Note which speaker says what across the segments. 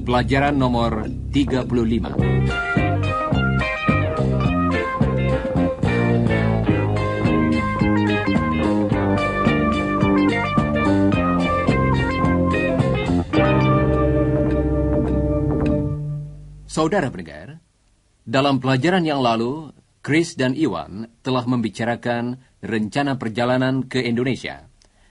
Speaker 1: Pelajaran nomor 35. Saudara pendengar, dalam pelajaran yang lalu, Chris dan Iwan telah membicarakan rencana perjalanan ke Indonesia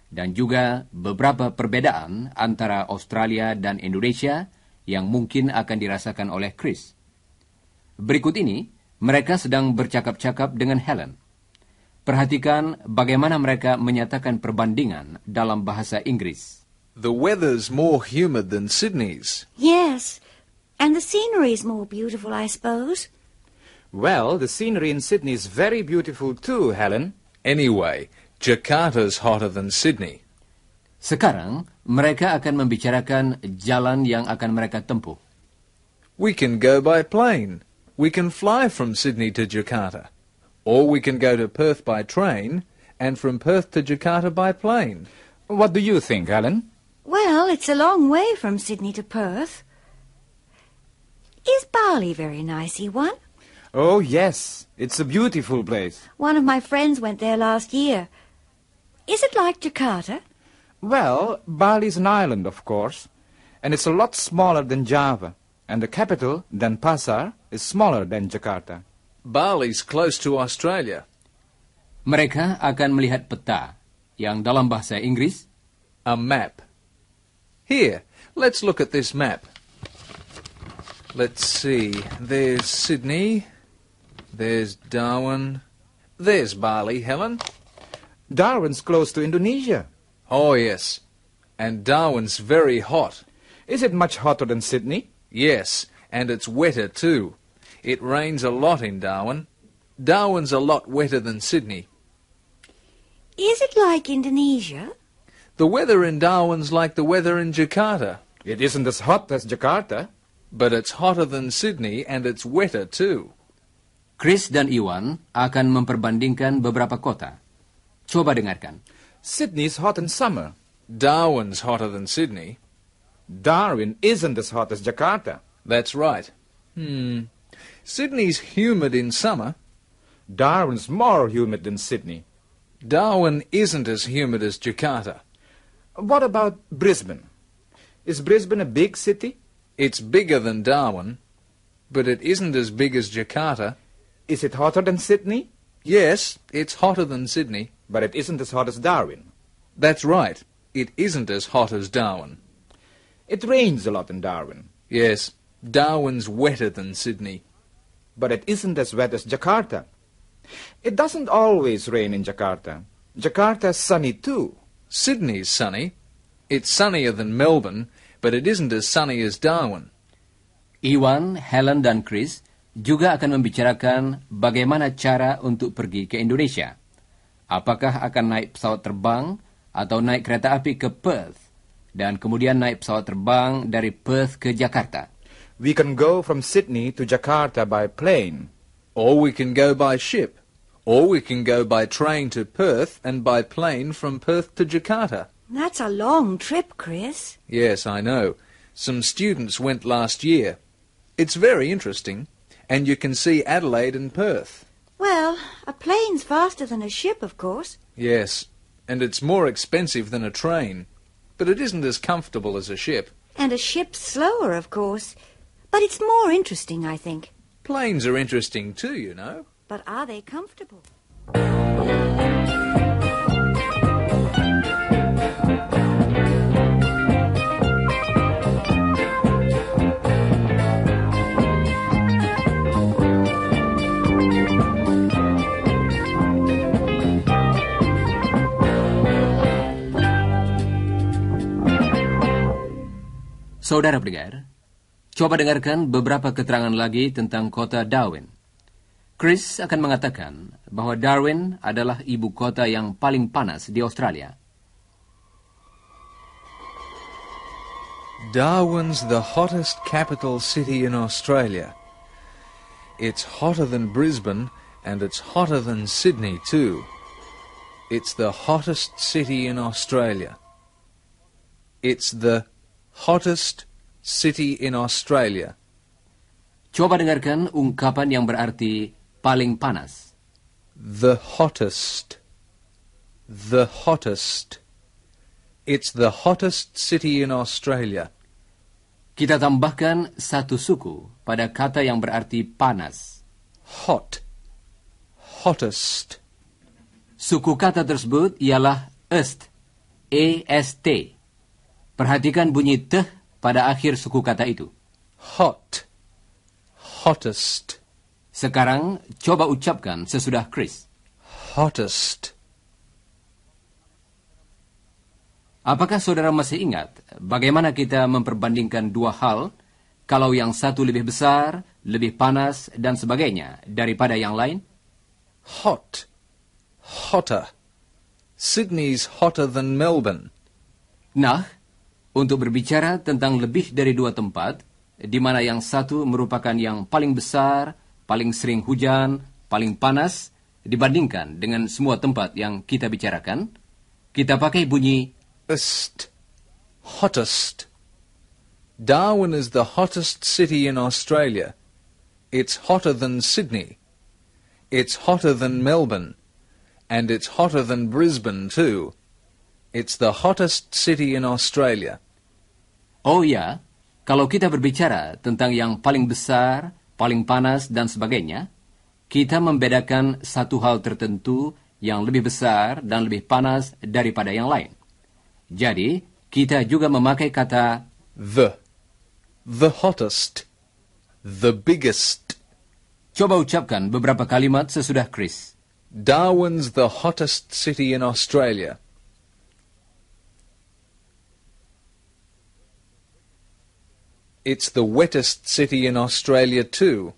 Speaker 1: dan juga beberapa perbedaan antara Australia dan Indonesia yang mungkin akan dirasakan oleh Chris. Berikut ini, mereka sedang bercakap-cakap dengan Helen. Perhatikan bagaimana mereka menyatakan perbandingan dalam bahasa Inggris.
Speaker 2: The weather's more humid than Sydney's.
Speaker 3: Yes, and the scenery's more beautiful, I suppose.
Speaker 4: Well, the scenery in Sydney is very beautiful too, Helen.
Speaker 2: Anyway, Jakarta's hotter than Sydney.
Speaker 1: Sekarang, mereka akan membicarakan jalan yang akan mereka tempuh.
Speaker 2: We can go by plane. We can fly from Sydney to Jakarta. Or we can go to Perth by train, and from Perth to Jakarta by plane.
Speaker 4: What do you think, Helen?
Speaker 3: Well, it's a long way from Sydney to Perth. Is Bali very nice, Iwan?
Speaker 4: Oh, yes. It's a beautiful place.
Speaker 3: One of my friends went there last year. Is it like Jakarta?
Speaker 4: Well, Bali's an island, of course. And it's a lot smaller than Java. And the capital, Denpasar, is smaller than Jakarta.
Speaker 2: Bali's close to Australia.
Speaker 1: Mereka akan melihat peta, yang dalam bahasa Inggris,
Speaker 2: A map. Here, let's look at this map. Let's see. There's Sydney. There's Darwin. There's Bali, Helen.
Speaker 4: Darwin's close to Indonesia.
Speaker 2: Oh, yes. And Darwin's very hot.
Speaker 4: Is it much hotter than Sydney?
Speaker 2: Yes, and it's wetter too. It rains a lot in Darwin. Darwin's a lot wetter than Sydney.
Speaker 3: Is it like Indonesia?
Speaker 2: The weather in Darwin's like the weather in Jakarta.
Speaker 4: It isn't as hot as Jakarta.
Speaker 2: But it's hotter than Sydney and it's wetter too.
Speaker 1: Chris dan Iwan akan memperbandingkan beberapa kota. Coba dengarkan.
Speaker 4: Sydney's hot in summer.
Speaker 2: Darwin's hotter than Sydney.
Speaker 4: Darwin isn't as hot as Jakarta.
Speaker 2: That's right. Sydney's humid in summer.
Speaker 4: Darwin's more humid than Sydney.
Speaker 2: Darwin isn't as humid as Jakarta.
Speaker 4: What about Brisbane? Is Brisbane a big city?
Speaker 2: It's bigger than Darwin, but it isn't as big as Jakarta.
Speaker 4: Is it hotter than Sydney?
Speaker 2: Yes, it's hotter than Sydney.
Speaker 4: But it isn't as hot as Darwin.
Speaker 2: That's right. It isn't as hot as Darwin.
Speaker 4: It rains a lot in Darwin.
Speaker 2: Yes, Darwin's wetter than Sydney.
Speaker 4: But it isn't as wet as Jakarta. It doesn't always rain in Jakarta. Jakarta's sunny too.
Speaker 2: Sydney's sunny. It's sunnier than Melbourne, but it isn't as sunny as Darwin.
Speaker 1: Iwan, Helen, dan Chris juga akan membicarakan bagaimana cara untuk pergi ke Indonesia. Apakah akan naik pesawat terbang atau naik kereta api ke Perth, dan kemudian naik pesawat terbang dari Perth ke Jakarta.
Speaker 4: We can go from Sydney to Jakarta by plane.
Speaker 2: Or we can go by ship. Or we can go by train to Perth and by plane from Perth to Jakarta.
Speaker 3: That's a long trip, Chris.
Speaker 2: Yes, I know. Some students went last year. It's very interesting, and you can see Adelaide and Perth.
Speaker 3: Well, a plane's faster than a ship, of course.
Speaker 2: Yes, and it's more expensive than a train, but it isn't as comfortable as a ship.
Speaker 3: And a ship's slower, of course. But it's more interesting, I think.
Speaker 2: Planes are interesting too, you know.
Speaker 3: But are they comfortable?
Speaker 1: Saudara pendengar, coba dengarkan beberapa keterangan lagi tentang kota Darwin. Chris akan mengatakan bahwa Darwin adalah ibu kota yang paling panas di Australia.
Speaker 2: Darwin's the hottest capital city in Australia. It's hotter than Brisbane and it's hotter than Sydney too. It's the hottest city in Australia. It's the hottest city in Australia.
Speaker 1: Coba dengarkan ungkapan yang berarti paling panas.
Speaker 2: The hottest. The hottest. It's the hottest city in Australia.
Speaker 1: Kita tambahkan satu suku pada kata yang berarti panas.
Speaker 2: Hot. Hottest.
Speaker 1: Suku kata tersebut ialah est, E-S-T. Perhatikan bunyi teh pada akhir suku kata itu.
Speaker 2: Hot. Hottest.
Speaker 1: Sekarang coba ucapkan sesudah Chris.
Speaker 2: Hottest.
Speaker 1: Apakah saudara masih ingat bagaimana kita memperbandingkan dua hal kalau yang satu lebih besar, lebih panas, dan sebagainya daripada yang lain?
Speaker 2: Hot. Hotter. Sydney's hotter than Melbourne.
Speaker 1: Nah, untuk berbicara tentang lebih dari dua tempat, di mana yang satu merupakan yang paling besar, paling sering hujan, paling panas, dibandingkan dengan semua tempat yang kita bicarakan, kita pakai bunyi
Speaker 2: Est. Hottest. Darwin is the hottest city in Australia. It's hotter than Sydney. It's hotter than Melbourne. And it's hotter than Brisbane too. It's the hottest city in Australia.
Speaker 1: Oh ya, kalau kita berbicara tentang yang paling besar, paling panas, dan sebagainya, kita membedakan satu hal tertentu yang lebih besar dan lebih panas daripada yang lain. Jadi, kita juga memakai kata
Speaker 2: The hottest. The biggest.
Speaker 1: Coba ucapkan beberapa kalimat sesudah Chris.
Speaker 2: Darwin's the hottest city in Australia. It's the wettest city in Australia too.